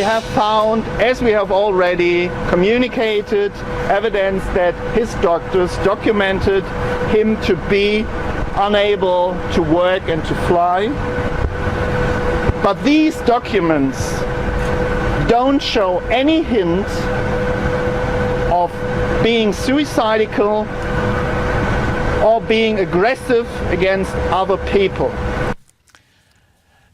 have found, as we have already communicated, evidence that his doctors documented him to be unable to work and to fly. But these documents don't show any hint of being suicidal or being aggressive against other people.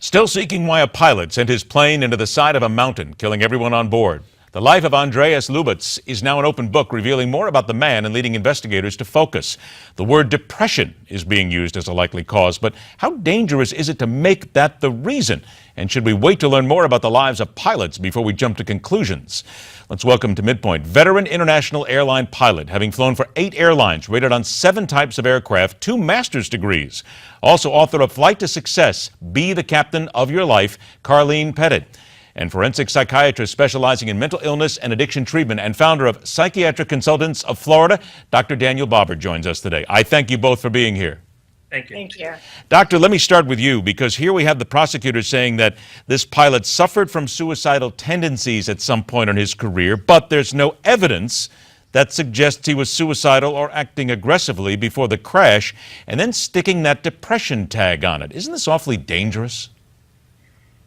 Still seeking why a pilot sent his plane into the side of a mountain, killing everyone on board. The life of Andreas Lubitz is now an open book, revealing more about the man and leading investigators to focus. The word depression is being used as a likely cause, but how dangerous is it to make that the reason? And should we wait to learn more about the lives of pilots before we jump to conclusions? Let's welcome to MidPoint, veteran international airline pilot, having flown for 8 airlines, rated on 7 types of aircraft, 2 master's degrees. Also author of Flight to Success, Be the Captain of Your Life, Karlene Petitt. And forensic psychiatrist specializing in mental illness and addiction treatment and founder of Psychiatric Consultants of Florida, Dr. Daniel Bobber joins us today. I thank you both for being here. Thank you. Thank you. Doctor, let me start with you, because here we have the prosecutor saying that this pilot suffered from suicidal tendencies at some point in his career, but there's no evidence that suggests he was suicidal or acting aggressively before the crash, and then sticking that depression tag on it. Isn't this awfully dangerous?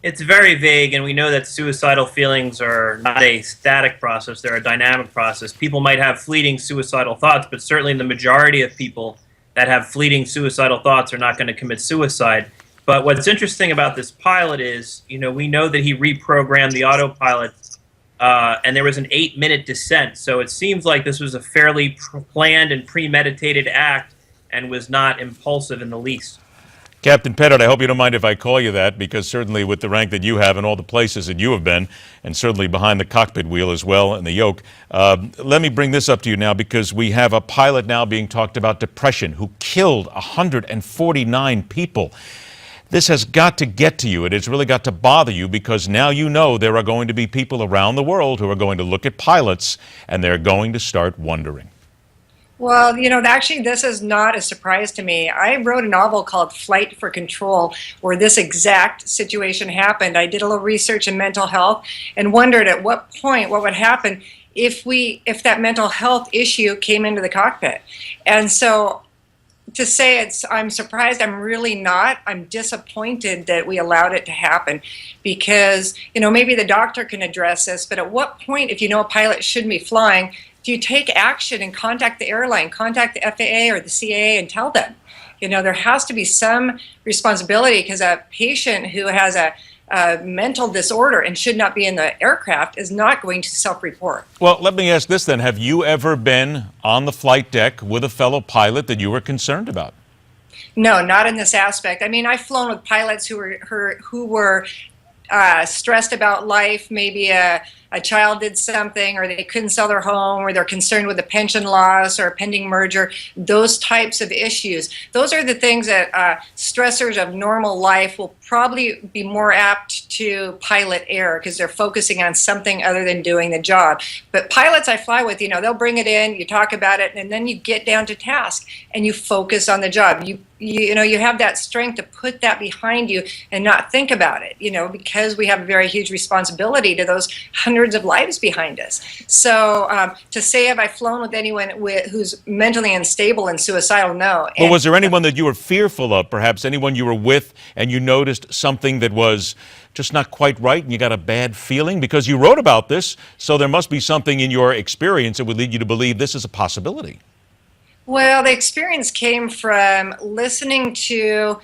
It's very vague, and we know that suicidal feelings are not a static process, they're a dynamic process. People might have fleeting suicidal thoughts, but certainly the majority of people that have fleeting suicidal thoughts are not going to commit suicide. But what's interesting about this pilot is, we know that he reprogrammed the autopilot, and there was an 8-minute descent. So it seems like this was a fairly planned and premeditated act and was not impulsive in the least. Captain Petitt, I hope you don't mind if I call you that, because certainly with the rank that you have and all the places that you have been, and certainly behind the cockpit wheel as well and the yoke, let me bring this up to you now, because we have a pilot now being talked about depression who killed 149 people. This has got to get to you. It has really got to bother you, because now you know there are going to be people around the world who are going to look at pilots and they're going to start wondering. Well, actually, this is not a surprise to me. I wrote a novel called Flight for Control, where this exact situation happened. I did a little research in mental health and wondered at what point, what would happen if that mental health issue came into the cockpit. And so to say I'm surprised, I'm really not. I'm disappointed that we allowed it to happen, because, maybe the doctor can address this, but at what point, if a pilot shouldn't be flying, do you take action and contact the airline, contact the FAA or the CAA and tell them? There has to be some responsibility, because a patient who has a mental disorder and should not be in the aircraft is not going to self-report. Well, let me ask this then. Have you ever been on the flight deck with a fellow pilot that you were concerned about? No, not in this aspect. I mean, I've flown with pilots who were stressed about life. Maybe a child did something, or they couldn't sell their home, or they're concerned with a pension loss or a pending merger, those types of issues. Those are the things that stressors of normal life will probably be more apt to pilot error, because they're focusing on something other than doing the job. But pilots I fly with, they'll bring it in, you talk about it, and then you get down to task and you focus on the job. You have that strength to put that behind you and not think about it, because we have a very huge responsibility to those hundreds of lives behind us. So to say, have I flown with anyone who's mentally unstable and suicidal? No. Well, was there anyone that you were fearful of, perhaps anyone you were with and you noticed something that was just not quite right and you got a bad feeling? Because you wrote about this, so there must be something in your experience that would lead you to believe this is a possibility. Well, the experience came from listening to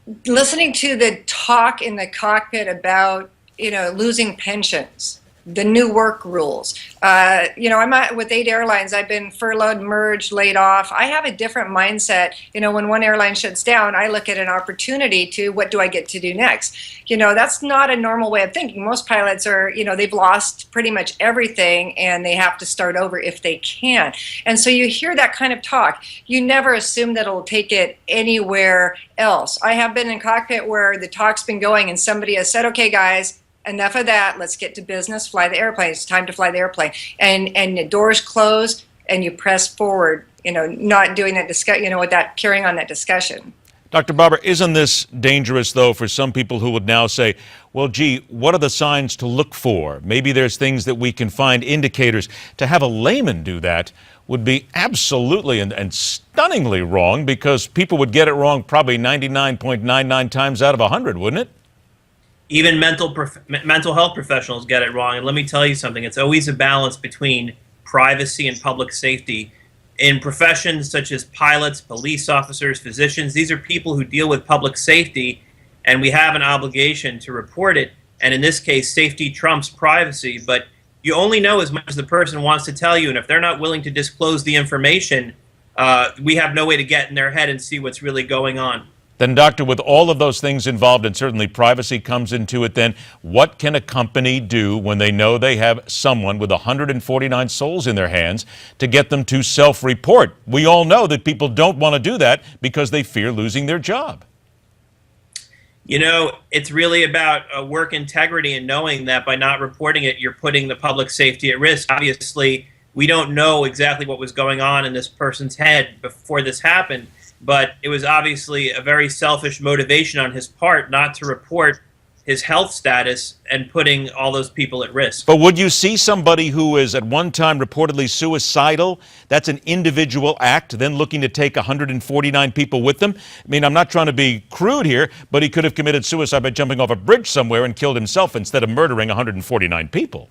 the talk in the cockpit about, losing pensions, the new work rules. I'm with 8 airlines. I've been furloughed, merged, laid off. I have a different mindset. When one airline shuts down, I look at an opportunity to, what do I get to do next? That's not a normal way of thinking. Most pilots are, they've lost pretty much everything and they have to start over if they can. And so you hear that kind of talk. You never assume that it'll take it anywhere else. I have been in cockpit where the talk's been going and somebody has said, okay, guys, enough of that. Let's get to business. Fly the airplane. It's time to fly the airplane. And the doors close and you press forward, not doing that discussion, with that, carrying on that discussion. Dr. Barber, isn't this dangerous, though, for some people who would now say, well, gee, what are the signs to look for? Maybe there's things that we can find, indicators. To have a layman do that would be absolutely and stunningly wrong, because people would get it wrong probably 99.99 times out of 100, wouldn't it? Even mental health professionals get it wrong. And let me tell you something, it's always a balance between privacy and public safety. In professions such as pilots, police officers, physicians, these are people who deal with public safety, and we have an obligation to report it. And in this case, safety trumps privacy, but you only know as much as the person wants to tell you, and if they're not willing to disclose the information, we have no way to get in their head and see what's really going on. Then, Doctor, with all of those things involved, and certainly privacy comes into it, then what can a company do when they know they have someone with 149 souls in their hands to get them to self-report? We all know that people don't want to do that because they fear losing their job. You know, it's really about work integrity and knowing that by not reporting it, you're putting the public safety at risk. Obviously, we don't know exactly what was going on in this person's head before this happened, but it was obviously a very selfish motivation on his part not to report his health status and putting all those people at risk. But would you see somebody who is at one time reportedly suicidal? That's an individual act, then looking to take 149 people with them? I mean, I'm not trying to be crude here, but he could have committed suicide by jumping off a bridge somewhere and killed himself instead of murdering 149 people.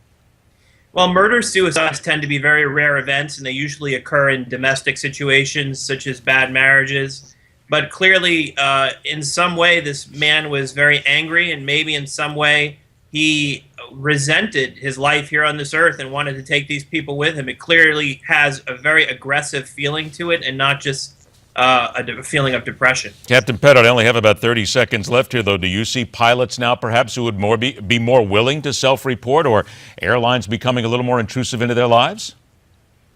Well, murder-suicides tend to be very rare events, and they usually occur in domestic situations such as bad marriages. But clearly, in some way, this man was very angry, and maybe in some way he resented his life here on this earth and wanted to take these people with him. It clearly has a very aggressive feeling to it, and not just a feeling of depression. Captain Petitt, I only have about 30 seconds left here, though. Do you see pilots now perhaps who would be more willing to self-report, or airlines becoming a little more intrusive into their lives?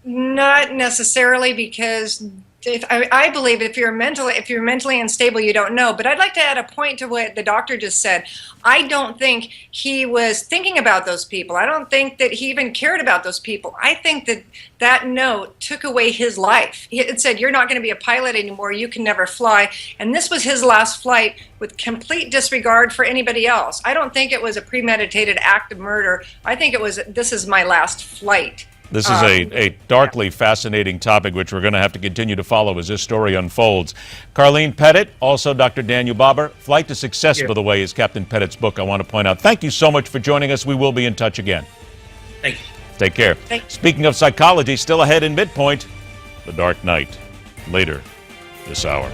Not necessarily, because I believe if you're mentally unstable, you don't know. But I'd like to add a point to what the doctor just said. I don't think he was thinking about those people. I don't think that he even cared about those people. I think that that note took away his life. It said, you're not going to be a pilot anymore. You can never fly. And this was his last flight with complete disregard for anybody else. I don't think it was a premeditated act of murder. I think it was, this is my last flight. This is a darkly fascinating topic, which we're going to have to continue to follow as this story unfolds. Karlene Petitt, also Dr. Daniel Barber. Flight to Success, by the way, is Captain Petitt's book, I want to point out. Thank you so much for joining us. We will be in touch again. Thank you. Take care. Thanks. Speaking of psychology, still ahead in MidPoint, The Dark Knight, later this hour.